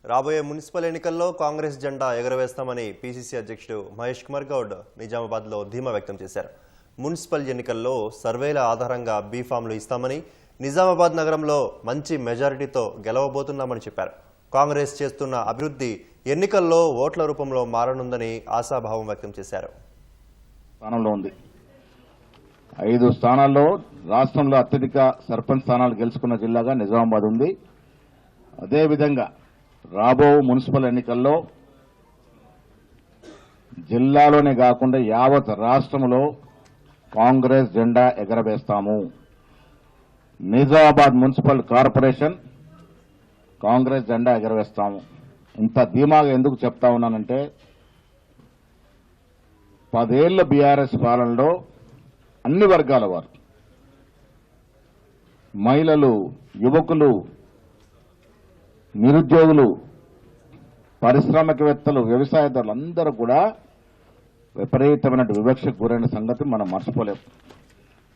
రాబోయే మున్సిపల్ ఎన్నికల్లో కాంగ్రెస్ జెండా ఎగరవేస్తామని పీసీసీ అధ్యక్షుడు మహేష్ కుమార్ గౌడ్ నిజామాబాద్లో ధీమా వ్యక్తం చేశారు. మున్సిపల్ ఎన్నికల్లో సర్వేల ఆధారంగా బీఫామ్లు ఇస్తామని, నిజామాబాద్ నగరంలో మంచి మెజారిటీతో గెలవబోతున్నామని చెప్పారు. కాంగ్రెస్ చేస్తున్న అభివృద్ధి ఎన్నికల్లో ఓట్ల రూపంలో మారనుందని ఆశాభావం వ్యక్తం చేశారు. 5 స్థానాల్లో రాష్ట్రంలో అత్యధిక సర్పంచ్ స్థానాలు గెలుచుకున్న జిల్లాగా నిజామాబాద్ ఉంది. అదేవిధంగా రాబో మున్సిపల్ ఎన్నికల్లో జిల్లాలోనే కాకుండా యావత్ రాష్ట్రంలో కాంగ్రెస్ జెండా ఎగరవేస్తాము. నిజామాబాద్ మున్సిపల్ కార్పొరేషన్ కాంగ్రెస్ జెండా ఎగరవేస్తాము. ఇంత ధీమాగా ఎందుకు చెప్తా ఉన్నానంటే 10 ఏళ్ల బీఆర్ఎస్ పాలనలో అన్ని వర్గాల వారు, మహిళలు, యువకులు, నిరుద్యోగులు, పారిశ్రామికవేత్తలు, వ్యవసాయదారులు అందరూ కూడా విపరీతమైన వివక్షకు గురైన సంగతి మనం మర్చిపోలేం.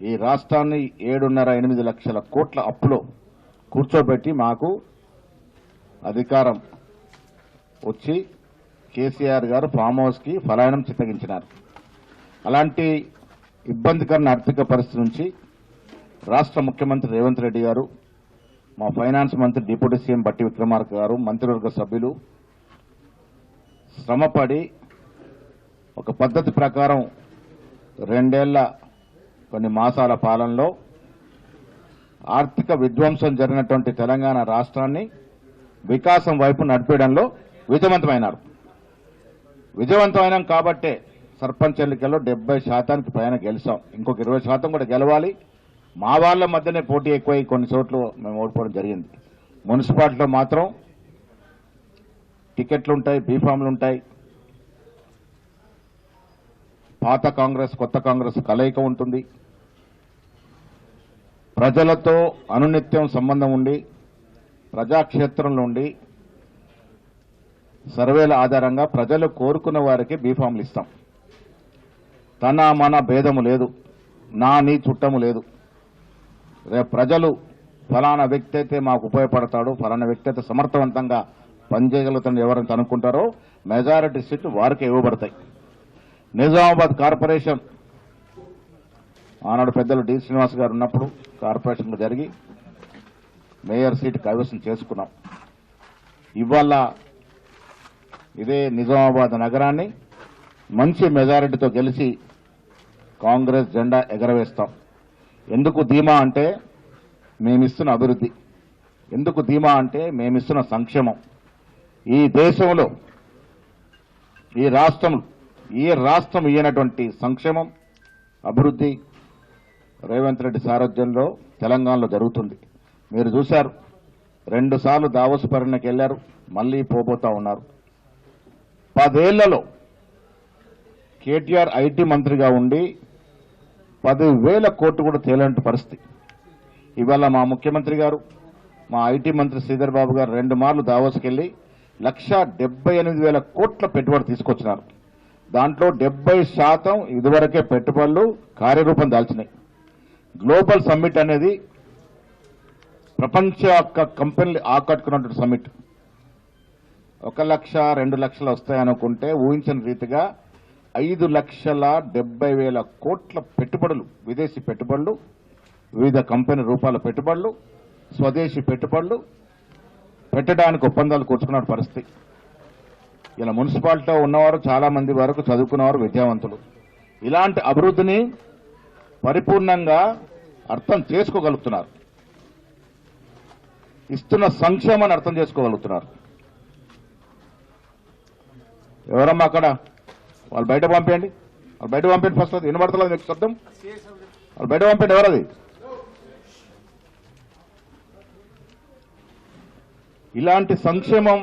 ఈ రాష్ట్రాన్ని 7.5-8 లక్షల కోట్ల అప్పులో కూర్చోబెట్టి మాకు అధికారం వచ్చి కేసీఆర్ గారు ఫామ్ హౌస్ కి పలాయనం చిత్తగించినారు. అలాంటి ఇబ్బందికరమైన ఆర్థిక పరిస్థితి నుంచి రాష్ట్ర ముఖ్యమంత్రి రేవంత్ రెడ్డి గారు, మా ఫైనాన్స్ మంత్రి డిప్యూటీ సీఎం బట్టి విక్రమార్క గారు, మంత్రివర్గ సభ్యులు శ్రమపడి ఒక పద్ధతి ప్రకారం 2 ఏళ్ల కొన్ని మాసాల పాలనలో ఆర్థిక విధ్వంసం జరిగినటువంటి తెలంగాణ రాష్ట్రాన్ని వికాసం వైపు నడిపేయడంలో విజయవంతమైనాం కాబట్టే సర్పంచ్ ఎన్నికల్లో 70% పైన గెలిచాం. ఇంకొక 20% కూడా గెలవాలి. మా వాళ్ల మధ్యనే పోటీ ఎక్కువై కొన్ని చోట్ల మేము ఓడిపోవడం జరిగింది. మున్సిపాలిటీలో మాత్రం టికెట్లుంటాయి, బీఫామ్లుంటాయి. పాత కాంగ్రెస్, కొత్త కాంగ్రెస్ కలయిక ఉంటుంది. ప్రజలతో అనునిత్యం సంబంధం ఉండి, ప్రజాక్షేత్రంలో ఉండి సర్వేల ఆధారంగా ప్రజలు కోరుకున్న వారికి బీఫామ్లు ఇస్తాం. తన మన భేదము లేదు, నా నీ చుట్టము లేదు. రేపు ప్రజలు ఫలానా వ్యక్తి అయితే మాకు ఉపయోగపడతాడు, ఫలానా వ్యక్తి అయితే సమర్థవంతంగా పనిచేయగలుగుతాడు ఎవరైతే అనుకుంటారో మెజారిటీ సీట్లు వారికి ఇవ్వబడతాయి. నిజామాబాద్ కార్పొరేషన్ ఆనాడు పెద్దలు డి శ్రీనివాస్ గారు ఉన్నప్పుడు కార్పొరేషన్ జరిగి మేయర్ సీటు కైవసం చేసుకున్నాం. ఇవాళ ఇదే నిజామాబాద్ నగరాన్ని మంచి మెజారిటీతో గెలిచి కాంగ్రెస్ జెండా ఎగరవేస్తాం. ఎందుకు ధీమా అంటే మేమిస్తున్న అభివృద్ధి, ఎందుకు ధీమా అంటే మేమిస్తున్న సంక్షేమం. ఈ దేశంలో ఈ రాష్ట్రం ఇయ్యనటువంటి సంక్షేమం, అభివృద్ధి రేవంత్ రెడ్డి సారథ్యంలో తెలంగాణలో జరుగుతుంది. మీరు చూశారు, 2 సార్లు దావోస్ పర్యటనకు వెళ్లారు, మళ్లీ పోబోతా ఉన్నారు. 10 ఏళ్లలో కేటీఆర్ ఐటీ మంత్రిగా ఉండి 10,000 కోట్లు కూడా తేలంటి పరిస్థితి. ఇవాళ మా ముఖ్యమంత్రి గారు, మా ఐటీ మంత్రి శ్రీధర్ బాబు గారు 2 మార్లు దావోస్కి వెళ్లి 1,78,000 కోట్ల పెట్టుబడి తీసుకొచ్చినారు. దాంట్లో 70% ఇదివరకే పెట్టుబడులు కార్యరూపం దాల్చినాయి. గ్లోబల్ సమ్మిట్ అనేది ప్రపంచ కంపెనీలు ఆకట్టుకున్నటువంటి సమ్మిట్. 1 లక్ష 2 లక్షలు వస్తాయనుకుంటే ఊహించిన రీతిగా 5,70,000 కోట్ల పెట్టుబడులు, విదేశీ పెట్టుబడులు, వివిధ కంపెనీ రూపాల పెట్టుబడులు, స్వదేశీ పెట్టుబడులు పెట్టడానికి ఒప్పందాలు కూర్చుకున్న పరిస్థితి. ఇలా మున్సిపాలిటీలో ఉన్నవారు చాలా మంది వరకు చదువుకున్నవారు, విద్యావంతులు. ఇలాంటి అభివృద్ధిని పరిపూర్ణంగా అర్థం చేసుకోగలుగుతున్నారు, ఇస్తున్న సంక్షేమాన్ని అర్థం చేసుకోగలుగుతున్నారు. ఎవరమ్మా అక్కడ? వాళ్ళు బయట పంపేయండి, ఫస్ట్. అది వినబడతలేదు మీకు శబ్దం? వాళ్ళు బయట పంపేయండి. ఎవరది? ఇలాంటి సంక్షేమం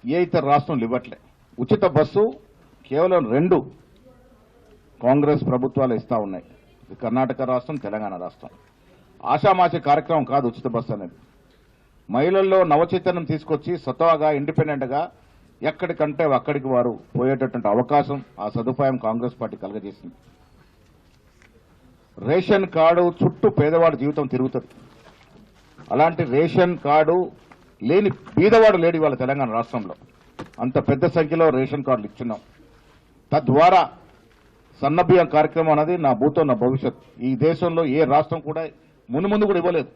ఏ ఇతర రాష్ట్రంలో ఇవ్వట్లే. ఉచిత బస్సు కేవలం 2 కాంగ్రెస్ ప్రభుత్వాలు ఇస్తా ఉన్నాయి. కర్ణాటక రాష్ట్రం, తెలంగాణ రాష్ట్రం. ఆషామాషి కార్యక్రమం కాదు ఉచిత బస్సు అనేది. మహిళల్లో నవచైతన్యం తీసుకొచ్చి స్వతహాగా ఇండిపెండెంట్ గా ఎక్కడికంటే అక్కడికి వారు పోయేటటువంటి అవకాశం, ఆ సదుపాయం కాంగ్రెస్ పార్టీ కలగజేసింది. రేషన్ కార్డు చుట్టూ పేదవాడి జీవితం తిరుగుతుంది. అలాంటి రేషన్ కార్డు లేని బీదవాడు లేడు ఇవాళ తెలంగాణ రాష్ట్రంలో. అంత పెద్ద సంఖ్యలో రేషన్ కార్డులు ఇచ్చున్నాం. తద్వారా సన్నబియ్యం కార్యక్రమం అనేది నా భూతో నా భవిష్యత్. ఈ దేశంలో ఏ రాష్ట్రం కూడా మును ముందు కూడా ఇవ్వలేదు.